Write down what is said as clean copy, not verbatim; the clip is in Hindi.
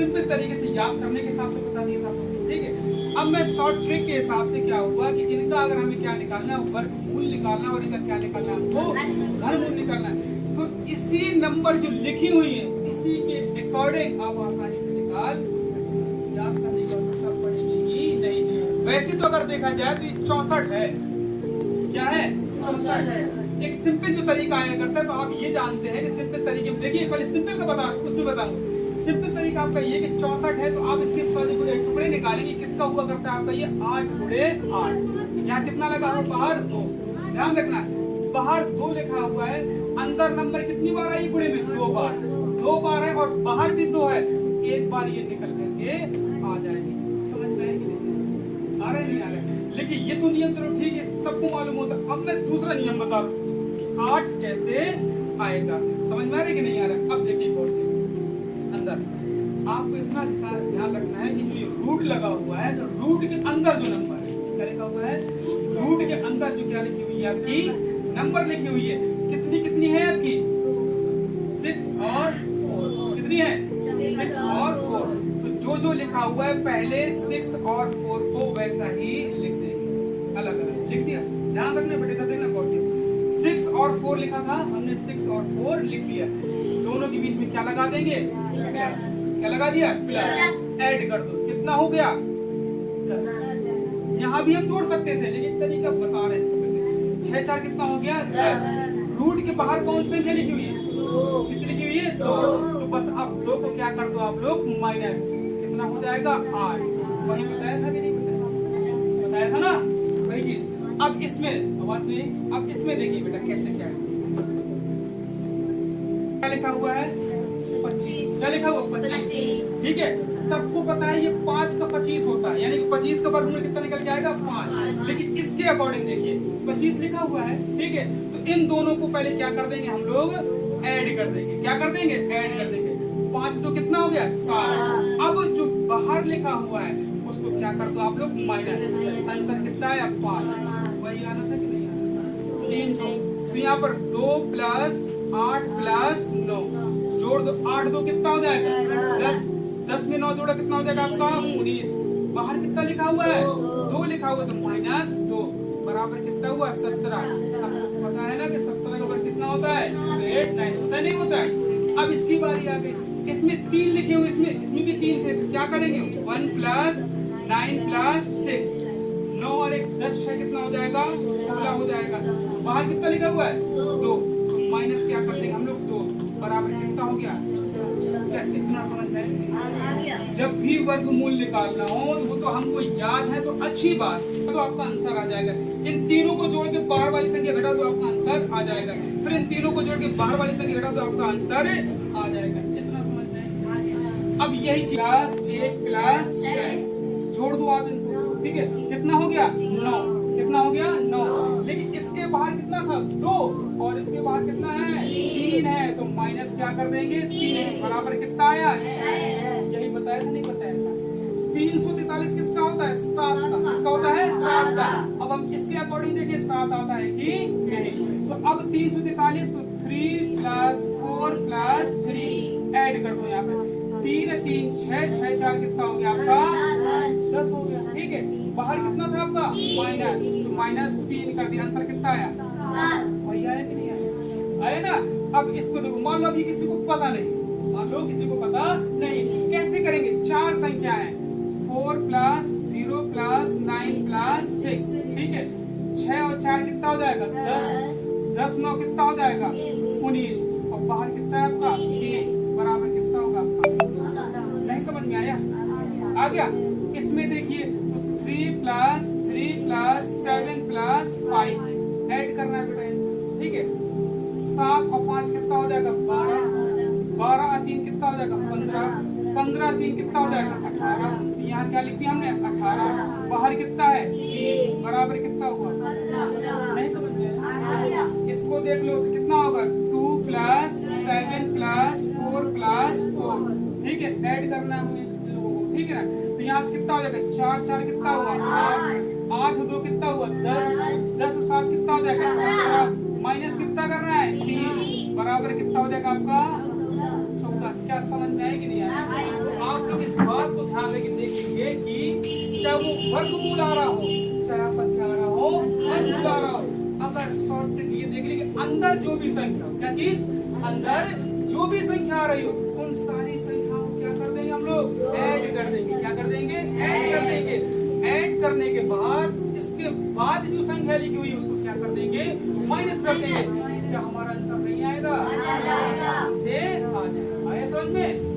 सिंपल तरीके से याद करने के हिसाब से बता दिया था, ठीक है। अब मैं शॉर्ट ट्रिक के हिसाब से क्या हुआ कि इनका अगर हमें क्या निकालना है, वर्गमूल निकालना है, और इनका क्या निकालना है हमको, घनमूल निकालना है। तो इसी नंबर जो लिखी हुई है इसी के अकॉर्डिंग आप आसानी से निकाल सकते हैं, याद करने की आवश्यकता पड़ेगी ही नहीं। वैसे तो अगर देखा जाए तो ये 64 है, क्या है, 64 है। एक सिंपल जो तरीका आया करता है, तो आप ये जानते हैं कि सिंपल तरीके में देखिए, पहले सिंपल का बता उसमें बताऊंगा। सिंपल तरीका आपका ये कि 64 है, तो आप इसके 100 गुणे टुकड़े निकालेंगे, किसका हुआ करता है आपका ये 8 गुणे 8। यहाँ कितना लगा हुआ, बाहर 2, ध्यान रखना बाहर 2 लिखा हुआ है, अंदर नंबर कितनी बार आई गुणे में, 2 बार, 2 बार है, और बाहर भी 2 है, एक बार ये निकल करके आ जाएगी। समझ में आएगी नहीं, आ रहा है नहीं आ रहा है? लेकिन ये तो नियम चलो ठीक है, सबको मालूम होता है। अब मैं दूसरा नियम बता रहा हूँ, 8 कैसे आएगा, समझ में आ रहा है कि नहीं आ रहा है? अब देखिए गौर से, अंदर आपको इतना ध्यान रखना है कि जो ये रूट लगा हुआ है, तो रूट के अंदर जो नंबर है, क्या लिखा हुआ है, रूट के अंदर जो क्या लिखी हुई है आपकी, नंबर लिखी हुई है, कितनी कितनी है आपकी, 6 और 4, कितनी है, 6 और 4। तो जो लिखा हुआ है पहले 6 और 4 को वैसा ही लिख देंगे, अलग अलग लिख दिया। ध्यान रखना बेटा, देखना गौर से, 6 और 4 लिखा था, हमने 6 और 4 लिख दिया, दोनों के बीच में क्या लगा देंगे, प्लस, क्या लगा दिया, प्लस, ऐड कर दो, कितना हो गया, 10। यहाँ भी हम जोड़ सकते थे, लेकिन तरीका बता रहे हैं, 6 4 कितना हो गया, 10। रूट के बाहर कौन सी संख्या लिखी हुई है, कितनी लिखी हुई है, 2। तो बस अब 2 को क्या कर दो आप लोग, माइनस, कितना हो जाएगा, 8। वही बताया था कि नहीं बताया था ना, वही चीज। अब इसमें आवाज नहीं, अब इसमें देखिए बेटा कैसे क्या है, क्या लिखा हुआ है, 25, क्या लिखा हुआ, 25, ठीक है। सबको पता है ये 5 का 25 होता है, यानी कि 25 का वर्गमूल कितना निकल के आएगा, 5। लेकिन इसके अकॉर्डिंग देखिए 25 लिखा हुआ है, ठीक है। तो इन दोनों को पहले क्या कर देंगे हम लोग, ऐड कर देंगे, क्या कर देंगे, ऐड कर देंगे। 5 तो कितना हो गया, 7। अब जो बाहर लिखा हुआ है उसको क्या कर दो आप लोग, माइनस, आंसर कितना है, 5। वही आना था कि नहीं आना, 3। तो यहाँ पर 2 प्लस 8 प्लस 9 जोड़ दो, 8 2 कितना हो जाएगा, 10। 10 में 9 जोड़ा कितना हो जाएगा आपका, 19। बाहर कितना लिखा हुआ है, 2 लिखा हुआ है, तो माइनस 2 बराबर कितना हुआ, 17। सबको पता है ना कि 17 का वर्ग कितना होता है, 8 9 होता नहीं होता है। अब इसकी बारी आ गई, इसमें 3 लिखे हुए, इसमें भी 3 थे, तो क्या करेंगे, 1 प्लस 9 प्लस 6, 9 और 1 10, 6 कितना हो जाएगा, 16 हो जाएगा। बाहर कितना लिखा हुआ है, 2, तो माइनस क्या कर देंगे हम लोग, 2 बराबर कितना हो गया, क्या इतना समझ में आया? जब भी वर्गमूल निकालना हो वो तो हमको याद है तो अच्छी बात, तो आपका आंसर आ जाएगा। इन तीनों को जोड़ के बाहर वाली संख्या घटा दो, आपका आंसर आ जाएगा। फिर इन तीनों को जोड़ के बाहर वाली संख्या घटा दो, आपका आंसर आ जाएगा। इतना समझ में? अब यही चीज 1 प्लस 6 जोड़ दो आप इनको, ठीक है, कितना हो गया, 9। कितना हो गया, 9। लेकिन इसके बाहर कितना था, 2, और इसके बाहर कितना है, 3 है, तो माइनस क्या कर देंगे, 3 बराबर कितना आया, 6। यही बताया था नहीं बताया था? 343 किसका होता है, 7 का। किसका होता है, 7 का। अब हम इसके अकॉर्डिंग देखिए 7 आता है कि नहीं। तो अब 343, तो 3 प्लस 4 प्लस 3 ऐड कर दो यहाँ पे, 3 3 6 6 4 कितना हो गया आपका, 10 हो गया, ठीक है। बाहर कितना था आपका, माइनस, तो माइनस 3 कर दिया, आंसर कितना आया, वही आया कि नहीं आया, आया ना। अब इसको देखो, मान लो अभी किसी को पता नहीं, मान लो किसी को पता नहीं, कैसे करेंगे, 4 संख्या है, 4 प्लस 0 प्लस 9 प्लस 6, ठीक है। 6 और 4 कितना हो जाएगा, 10, 10 9 कितना हो जाएगा, 19, और बाहर कितना है आपका, 3 बराबर कितना होगा आपका, नहीं समझ में आया, आ गया। इसमें देखिए 3 प्लस 7 प्लस 5 ऐड करना है बेटा, ठीक है। 7 और 5 कितना हो जाएगा, 12, 12 और 3 कितना हो जाएगा, 15, 15 और 3 कितना हो जाएगा, 18। यहाँ क्या लिख दिया हमने, 18। बाहर कितना है, 3 बराबर कितना हुआ, नहीं समझ में? इसको देख लो तो कितना होगा, 2 प्लस 7 प्लस 4 प्लस 4, ठीक है, ऐड करना है हमें, ठीक है ना। तो यहाँ से कितना हो जाएगा, 4 4 कितना हुआ, 8, 8 2 कितना हुआ, 10, 10 7 कितना हो जाएगा, 17, माइनस कितना करना है, 3 बराबर कितना हो जाएगा आपका, 14। क्या समझ में आएगी नहीं आएगी? आप लोग आप इस बात को ध्यान देके देखेंगे कि चाहे वो वर्गमूल आ रहा हो, चाहे आपका क्या आ रहा हो, वर्गमूल आ रहा हो, अगर शॉर्ट ट्रिक ये देख लीजिए अंदर जो भी संख्या हो, क्या चीज, अंदर जो भी संख्या आ रही हो, उन सारी संख्याओं को क्या कर देंगे हम लोग, ऐड कर देंगे। क्या कर देंगे, ऐड कर देंगे। ऐड करने के बाद इसके बाद जो संख्या लिखी हुई है उसको क्या कर देंगे, माइनस कर देंगे। क्या हमारा आंसर नहीं आएगा, से आ जाएगा। आया समझ में?